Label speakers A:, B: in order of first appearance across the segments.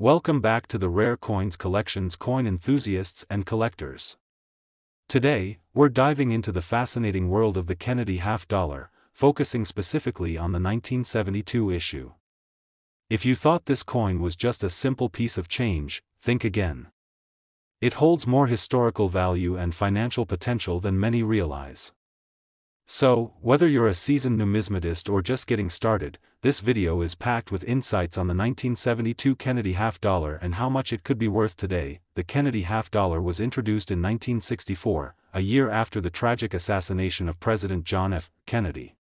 A: Welcome back to the Rare Coins Collections, coin enthusiasts and collectors. Today, we're diving into the fascinating world of the Kennedy half dollar, focusing specifically on the 1972 issue. If you thought this coin was just a simple piece of change, think again. It holds more historical value and financial potential than many realize. So, whether you're a seasoned numismatist or just getting started, this video is packed with insights on the 1972 Kennedy half dollar and how much it could be worth today. The Kennedy half dollar was introduced in 1964, a year after the tragic assassination of President John F. Kennedy.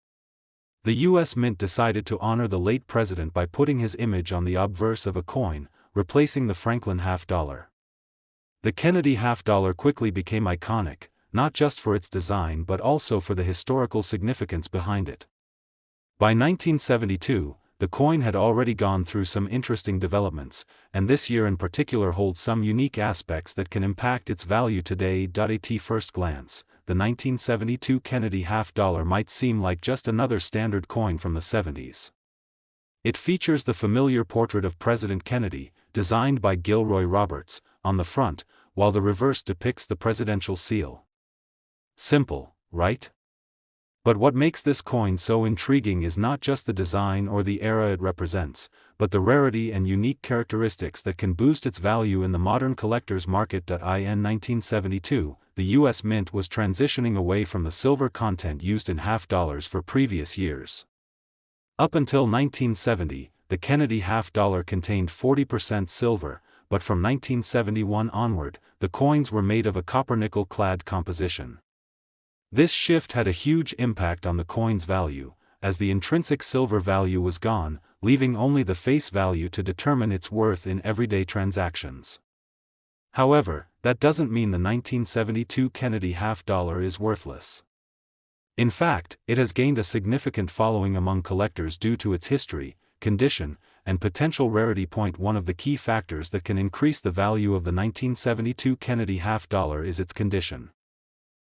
A: The U.S. Mint decided to honor the late president by putting his image on the obverse of a coin, replacing the Franklin half dollar. The Kennedy half dollar quickly became iconic, not just for its design but also for the historical significance behind it. By 1972, the coin had already gone through some interesting developments, and this year in particular holds some unique aspects that can impact its value today. At first glance, the 1972 Kennedy half dollar might seem like just another standard coin from the 70s. It features the familiar portrait of President Kennedy, designed by Gilroy Roberts, on the front, while the reverse depicts the presidential seal. Simple, right? But what makes this coin so intriguing is not just the design or the era it represents, but the rarity and unique characteristics that can boost its value in the modern collector's market. In 1972, the U.S. Mint was transitioning away from the silver content used in half dollars for previous years. Up until 1970, the Kennedy half dollar contained 40% silver, but from 1971 onward, the coins were made of a copper-nickel clad composition. This shift had a huge impact on the coin's value, as the intrinsic silver value was gone, leaving only the face value to determine its worth in everyday transactions. However, that doesn't mean the 1972 Kennedy half dollar is worthless. In fact, it has gained a significant following among collectors due to its history, condition, and potential rarity. One of the key factors that can increase the value of the 1972 Kennedy half dollar is its condition.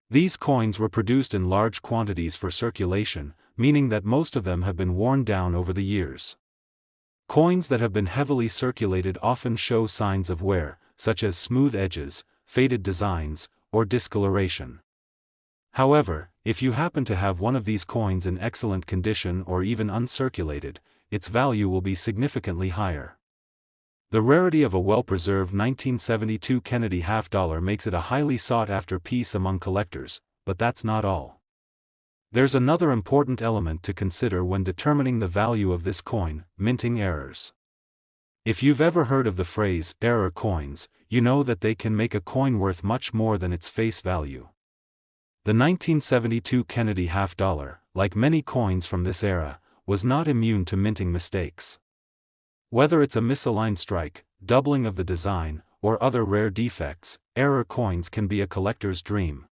A: These coins were produced in large quantities for circulation, meaning that most of them have been worn down over the years. Coins that have been heavily circulated often show signs of wear, such as smooth edges, faded designs, or discoloration. However, if you happen to have one of these coins in excellent condition or even uncirculated, its value will be significantly higher. The rarity of a well-preserved 1972 Kennedy half dollar makes it a highly sought-after piece among collectors, but that's not all. There's another important element to consider when determining the value of this coin: minting errors. If you've ever heard of the phrase error coins, you know that they can make a coin worth much more than its face value. The 1972 Kennedy half dollar, like many coins from this era, was not immune to minting mistakes. Whether it's a misaligned strike, doubling of the design, or other rare defects, error coins can be a collector's dream.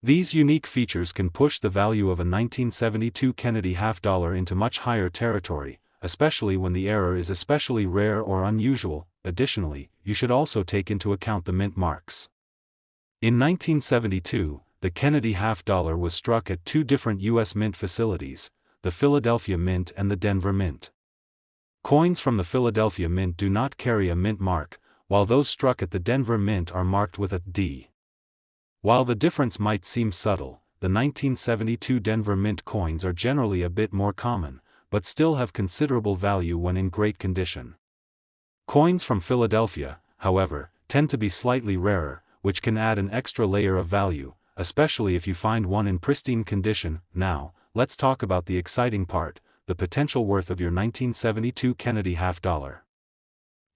A: These unique features can push the value of a 1972 Kennedy half dollar into much higher territory, especially when the error is especially rare or unusual. Additionally, you should also take into account the mint marks. In 1972, the Kennedy half dollar was struck at two different U.S. Mint facilities, the Philadelphia Mint and the Denver Mint. Coins from the Philadelphia Mint do not carry a mint mark, while those struck at the Denver Mint are marked with a D. While the difference might seem subtle, the 1972 Denver Mint coins are generally a bit more common, but still have considerable value when in great condition. Coins from Philadelphia, however, tend to be slightly rarer, which can add an extra layer of value, especially if you find one in pristine condition. Now, let's talk about the exciting part: the potential worth of your 1972 Kennedy half dollar.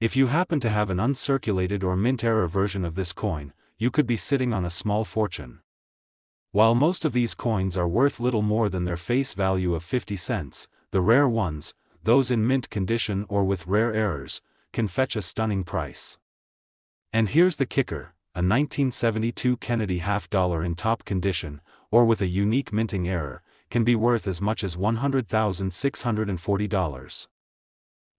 A: If you happen to have an uncirculated or mint error version of this coin, you could be sitting on a small fortune. While most of these coins are worth little more than their face value of 50 cents, the rare ones, those in mint condition or with rare errors, can fetch a stunning price. And here's the kicker: a 1972 Kennedy half dollar in top condition, or with a unique minting error, can be worth as much as $100,640.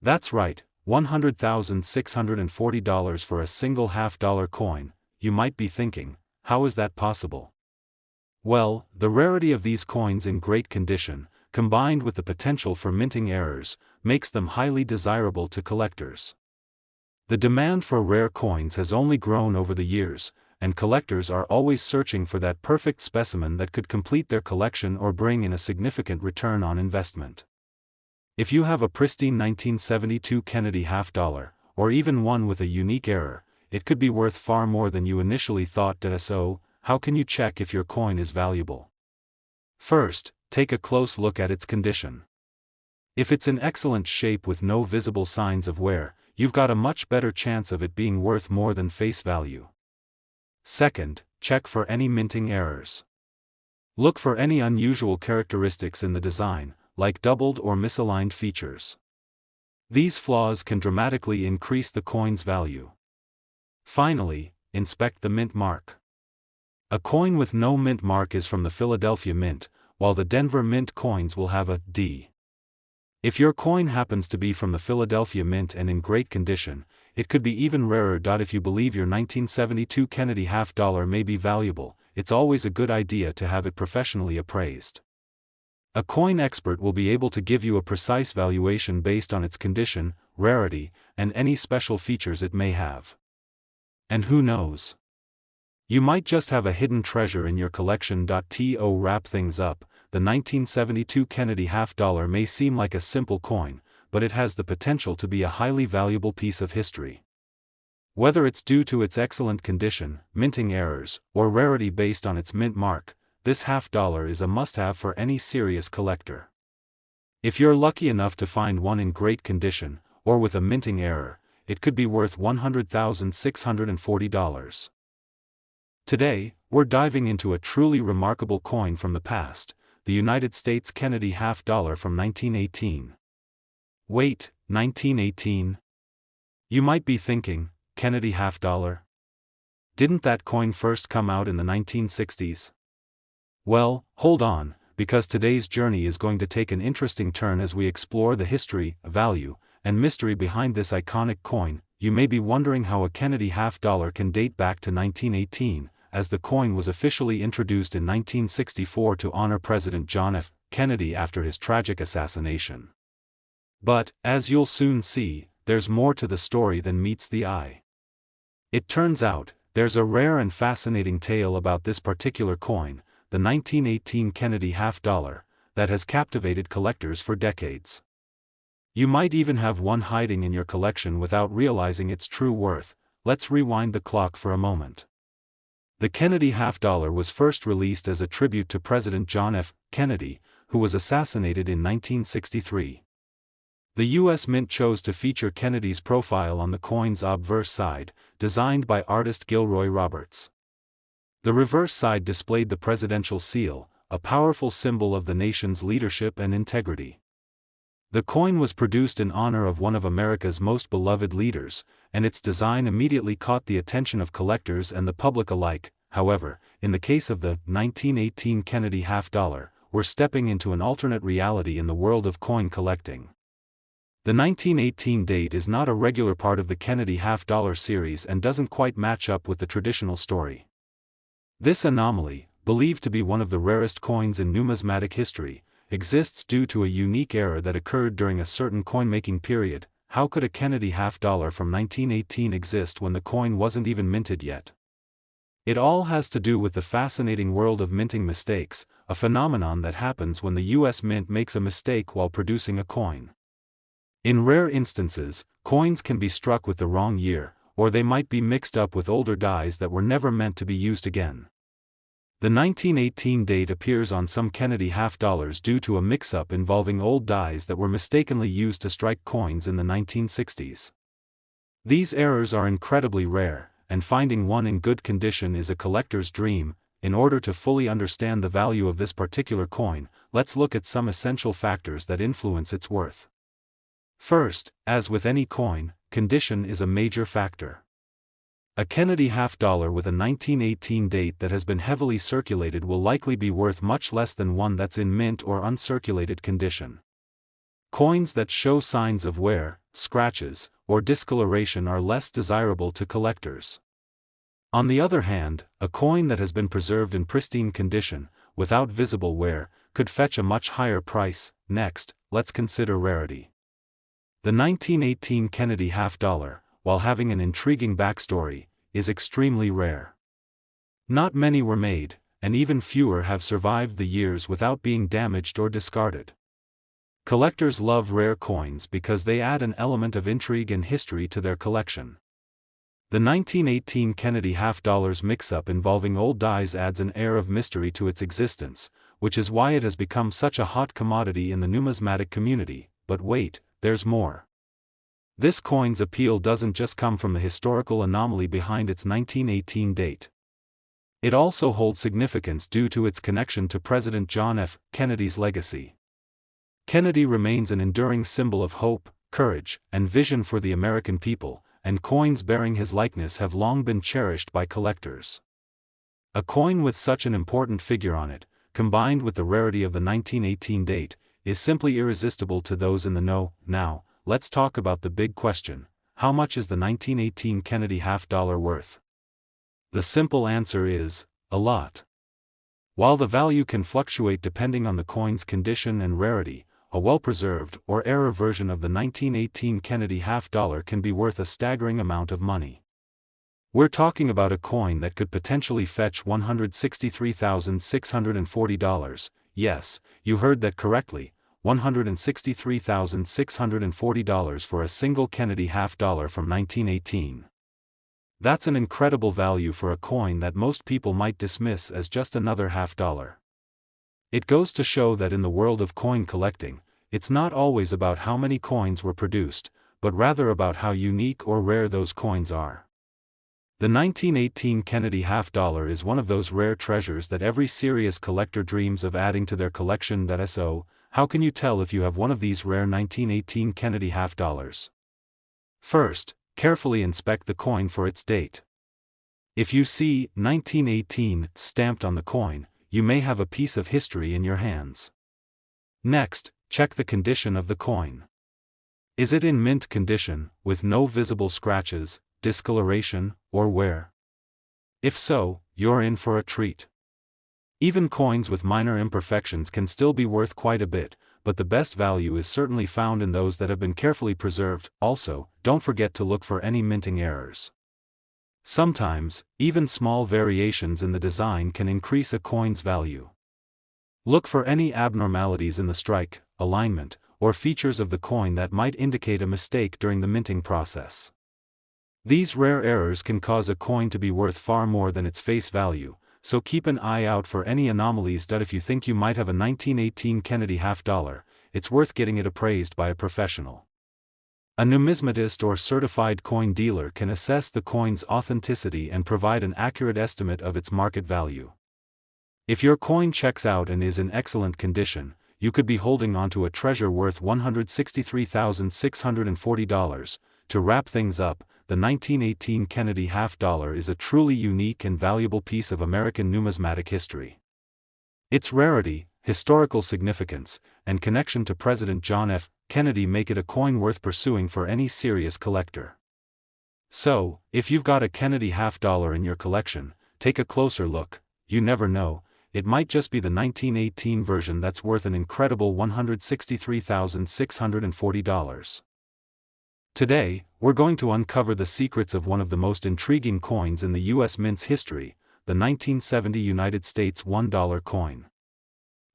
A: That's right, $100,640 for a single half-dollar coin. You might be thinking, how is that possible? Well, the rarity of these coins in great condition, combined with the potential for minting errors, makes them highly desirable to collectors. The demand for rare coins has only grown over the years, and collectors are always searching for that perfect specimen that could complete their collection or bring in a significant return on investment. If you have a pristine 1972 Kennedy half-dollar, or even one with a unique error, it could be worth far more than you initially thought. So, how can you check if your coin is valuable? First, take a close look at its condition. If it's in excellent shape with no visible signs of wear, you've got a much better chance of it being worth more than face value. Second, check for any minting errors. Look for any unusual characteristics in the design, like doubled or misaligned features. These flaws can dramatically increase the coin's value. Finally, inspect the mint mark. A coin with no mint mark is from the Philadelphia Mint, while the Denver Mint coins will have a D. If your coin happens to be from the Philadelphia Mint and in great condition, it could be even rarer. If you believe your 1972 Kennedy half-dollar may be valuable, it's always a good idea to have it professionally appraised. A coin expert will be able to give you a precise valuation based on its condition, rarity, and any special features it may have. And who knows? You might just have a hidden treasure in your collection. To wrap things up, the 1972 Kennedy half-dollar may seem like a simple coin, but it has the potential to be a highly valuable piece of history. Whether it's due to its excellent condition, minting errors, or rarity based on its mint mark, this half-dollar is a must-have for any serious collector. If you're lucky enough to find one in great condition, or with a minting error, it could be worth $100,640. Today, we're diving into a truly remarkable coin from the past, the United States Kennedy half-dollar from 1918. Wait, 1918? You might be thinking, Kennedy half-dollar? Didn't that coin first come out in the 1960s? Well, hold on, because today's journey is going to take an interesting turn as we explore the history, value, and mystery behind this iconic coin. You may be wondering how a Kennedy half-dollar can date back to 1918, as the coin was officially introduced in 1964 to honor President John F. Kennedy after his tragic assassination. But, as you'll soon see, there's more to the story than meets the eye. It turns out, there's a rare and fascinating tale about this particular coin, the 1918 Kennedy half-dollar, that has captivated collectors for decades. You might even have one hiding in your collection without realizing its true worth. Let's rewind the clock for a moment. The Kennedy half-dollar was first released as a tribute to President John F. Kennedy, who was assassinated in 1963. The U.S. Mint chose to feature Kennedy's profile on the coin's obverse side, designed by artist Gilroy Roberts. The reverse side displayed the presidential seal, a powerful symbol of the nation's leadership and integrity. The coin was produced in honor of one of America's most beloved leaders, and its design immediately caught the attention of collectors and the public alike. However, in the case of the 1918 Kennedy half-dollar, we're stepping into an alternate reality in the world of coin collecting. The 1918 date is not a regular part of the Kennedy half-dollar series and doesn't quite match up with the traditional story. This anomaly, believed to be one of the rarest coins in numismatic history, exists due to a unique error that occurred during a certain coin-making period. How could a Kennedy half-dollar from 1918 exist when the coin wasn't even minted yet? It all has to do with the fascinating world of minting mistakes, a phenomenon that happens when the U.S. Mint makes a mistake while producing a coin. In rare instances, coins can be struck with the wrong year, or they might be mixed up with older dies that were never meant to be used again. The 1918 date appears on some Kennedy half-dollars due to a mix-up involving old dies that were mistakenly used to strike coins in the 1960s. These errors are incredibly rare, and finding one in good condition is a collector's dream. In order to fully understand the value of this particular coin, let's look at some essential factors that influence its worth. First, as with any coin, condition is a major factor. A Kennedy half-dollar with a 1918 date that has been heavily circulated will likely be worth much less than one that's in mint or uncirculated condition. Coins that show signs of wear, scratches, or discoloration are less desirable to collectors. On the other hand, a coin that has been preserved in pristine condition, without visible wear, could fetch a much higher price. Next, let's consider rarity. The 1918 Kennedy half-dollar, while having an intriguing backstory, is extremely rare. Not many were made, and even fewer have survived the years without being damaged or discarded. Collectors love rare coins because they add an element of intrigue and history to their collection. The 1918 Kennedy half-dollars mix-up involving old dies adds an air of mystery to its existence, which is why it has become such a hot commodity in the numismatic community. But wait, there's more. This coin's appeal doesn't just come from the historical anomaly behind its 1918 date. It also holds significance due to its connection to President John F. Kennedy's legacy. Kennedy remains an enduring symbol of hope, courage, and vision for the American people, and coins bearing his likeness have long been cherished by collectors. A coin with such an important figure on it, combined with the rarity of the 1918 date, is simply irresistible to those in the know. Now, let's talk about the big question: how much is the 1918 Kennedy half-dollar worth? The simple answer is, a lot. While the value can fluctuate depending on the coin's condition and rarity, a well-preserved or error version of the 1918 Kennedy half-dollar can be worth a staggering amount of money. We're talking about a coin that could potentially fetch $163,640. Yes, you heard that correctly, $163,640 for a single Kennedy half-dollar from 1918. That's an incredible value for a coin that most people might dismiss as just another half-dollar. It goes to show that in the world of coin collecting, it's not always about how many coins were produced, but rather about how unique or rare those coins are. The 1918 Kennedy half-dollar is one of those rare treasures that every serious collector dreams of adding to their collection. So, how can you tell if you have one of these rare 1918 Kennedy half-dollars? First, carefully inspect the coin for its date. If you see 1918 stamped on the coin, you may have a piece of history in your hands. Next, check the condition of the coin. Is it in mint condition, with no visible scratches, discoloration, or wear? If so, you're in for a treat. Even coins with minor imperfections can still be worth quite a bit, but the best value is certainly found in those that have been carefully preserved. Also, don't forget to look for any minting errors. Sometimes, even small variations in the design can increase a coin's value. Look for any abnormalities in the strike, alignment, or features of the coin that might indicate a mistake during the minting process. These rare errors can cause a coin to be worth far more than its face value, so keep an eye out for any anomalies. If you think you might have a 1918 Kennedy half-dollar, it's worth getting it appraised by a professional. A numismatist or certified coin dealer can assess the coin's authenticity and provide an accurate estimate of its market value. If your coin checks out and is in excellent condition, you could be holding onto a treasure worth $163,640. To wrap things up, the 1918 Kennedy half-dollar is a truly unique and valuable piece of American numismatic history. Its rarity, historical significance, and connection to President John F. Kennedy make it a coin worth pursuing for any serious collector. So, if you've got a Kennedy half-dollar in your collection, take a closer look. You never know, it might just be the 1918 version that's worth an incredible $163,640. Today, we're going to uncover the secrets of one of the most intriguing coins in the U.S. Mint's history, the 1970 United States $1 coin.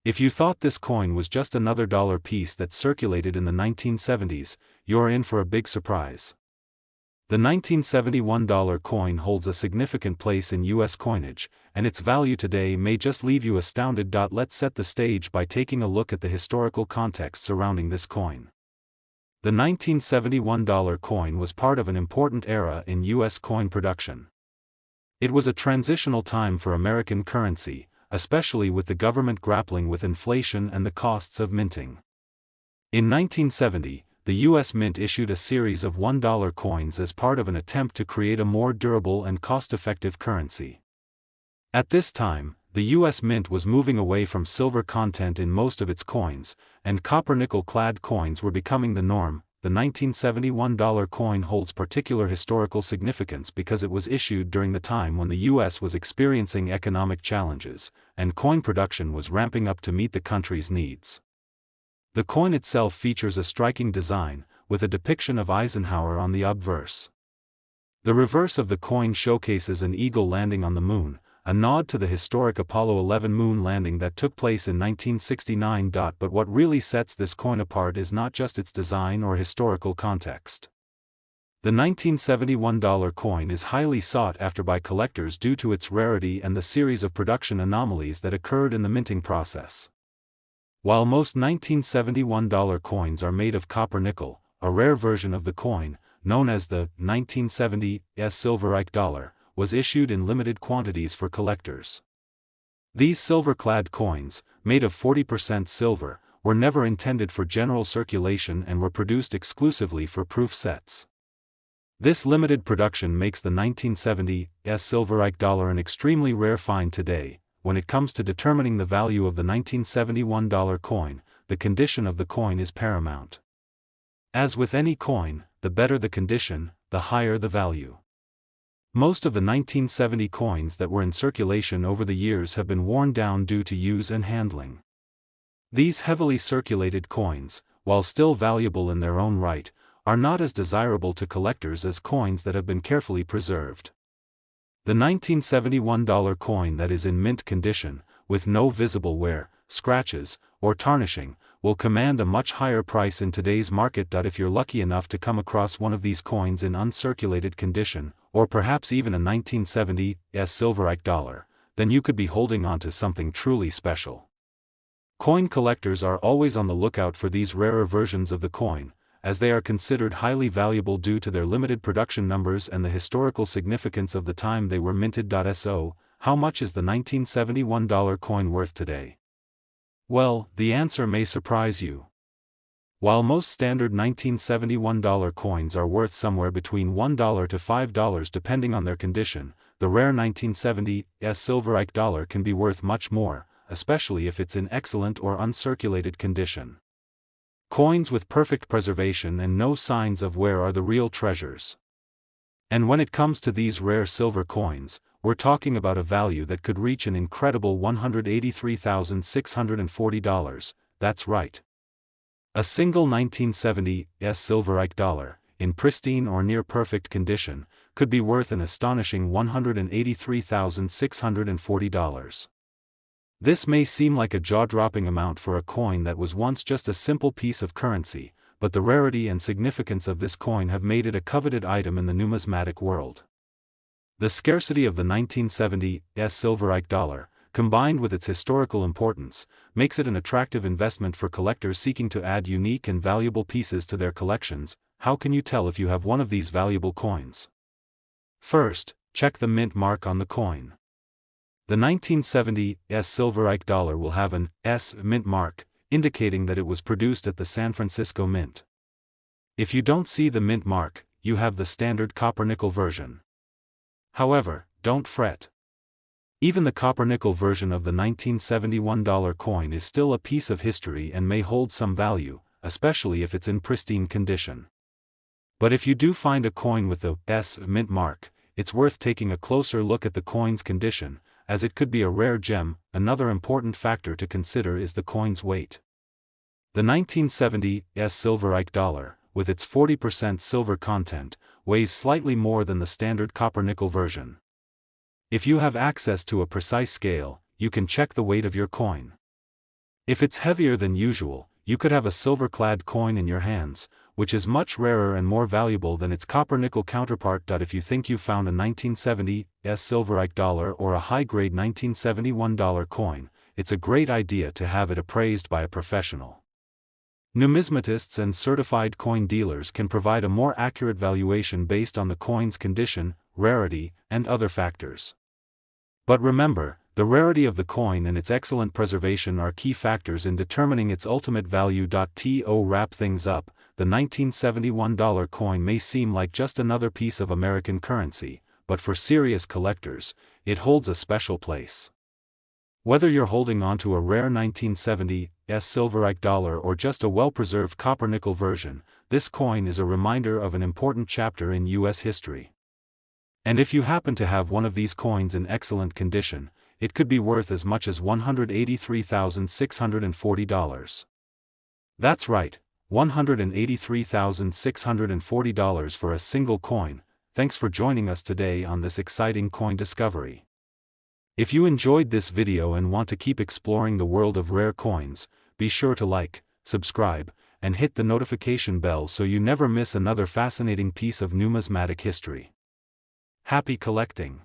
A: If you thought this coin was just another dollar piece that circulated in the 1970s, you're in for a big surprise. The 1970 $1 coin holds a significant place in U.S. coinage, and its value today may just leave you astounded. Let's set the stage by taking a look at the historical context surrounding this coin. The 1970 $1 coin was part of an important era in U.S. coin production. It was a transitional time for American currency, especially with the government grappling with inflation and the costs of minting. In 1970, the U.S. Mint issued a series of $1 coins as part of an attempt to create a more durable and cost-effective currency. At this time, the U.S. Mint was moving away from silver content in most of its coins, and copper-nickel-clad coins were becoming the norm. The 1970 $1 coin holds particular historical significance because it was issued during the time when the U.S. was experiencing economic challenges, and coin production was ramping up to meet the country's needs. The coin itself features a striking design, with a depiction of Eisenhower on the obverse. The reverse of the coin showcases an eagle landing on the moon, a nod to the historic Apollo 11 moon landing that took place in 1969. But what really sets this coin apart is not just its design or historical context. The 1971 dollar coin is highly sought after by collectors due to its rarity and the series of production anomalies that occurred in the minting process. While most 1971 dollar coins are made of copper nickel, a rare version of the coin, known as the 1970 silver-like dollar, was issued in limited quantities for collectors. These silver-clad coins, made of 40% silver, were never intended for general circulation and were produced exclusively for proof sets. This limited production makes the 1970 silver-like dollar an extremely rare find today. When it comes to determining the value of the 1971 dollar coin, the condition of the coin is paramount. As with any coin, the better the condition, the higher the value. Most of the 1970 coins that were in circulation over the years have been worn down due to use and handling. These heavily circulated coins, while still valuable in their own right, are not as desirable to collectors as coins that have been carefully preserved. The 1971 dollar coin that is in mint condition, with no visible wear, scratches, or tarnishing, will command a much higher price in today's market. If you're lucky enough to come across one of these coins in uncirculated condition, or perhaps even a 1970 silver-like dollar, then you could be holding on to something truly special. Coin collectors are always on the lookout for these rarer versions of the coin, as they are considered highly valuable due to their limited production numbers and the historical significance of the time they were minted. So, how much is the 1971 dollar coin worth today? Well, the answer may surprise you. While most standard 1971 dollar coins are worth somewhere between $1 to $5 depending on their condition, the rare 1970 silver-like dollar can be worth much more, especially if it's in excellent or uncirculated condition. Coins with perfect preservation and no signs of wear are the real treasures. And when it comes to these rare silver coins, we're talking about a value that could reach an incredible $183,640, that's right. A single 1970 silver-like dollar, in pristine or near perfect condition, could be worth an astonishing $183,640. This may seem like a jaw-dropping amount for a coin that was once just a simple piece of currency, but the rarity and significance of this coin have made it a coveted item in the numismatic world. The scarcity of the 1970 silver-like dollar, combined with its historical importance, makes it an attractive investment for collectors seeking to add unique and valuable pieces to their collections. How can you tell if you have one of these valuable coins? First, check the mint mark on the coin. The 1970 silver-like dollar will have an S mint mark, indicating that it was produced at the San Francisco Mint. If you don't see the mint mark, you have the standard copper-nickel version. However, don't fret. Even the copper-nickel version of the 1971 dollar coin is still a piece of history and may hold some value, especially if it's in pristine condition. But if you do find a coin with the S mint mark, it's worth taking a closer look at the coin's condition, as it could be a rare gem. Another important factor to consider is the coin's weight. The 1970 silver-like dollar, with its 40% silver content, weighs slightly more than the standard copper-nickel version. If you have access to a precise scale, you can check the weight of your coin. If it's heavier than usual, you could have a silver-clad coin in your hands, which is much rarer and more valuable than its copper-nickel counterpart. If you think you found a 1970 silver-like dollar or a high-grade 1971 dollar coin, it's a great idea to have it appraised by a professional. Numismatists and certified coin dealers can provide a more accurate valuation based on the coin's condition, rarity, and other factors. But remember, the rarity of the coin and its excellent preservation are key factors in determining its ultimate value. To wrap things up, the 1971 dollar coin may seem like just another piece of American currency, but for serious collectors, it holds a special place. Whether you're holding on to a rare 1970 silver-like dollar or just a well-preserved copper-nickel version, this coin is a reminder of an important chapter in U.S. history. And if you happen to have one of these coins in excellent condition, it could be worth as much as $183,640. That's right, $183,640 for a single coin. thanks for joining us today on this exciting coin discovery. If you enjoyed this video and want to keep exploring the world of rare coins, be sure to like, subscribe, and hit the notification bell so you never miss another fascinating piece of numismatic history. Happy collecting!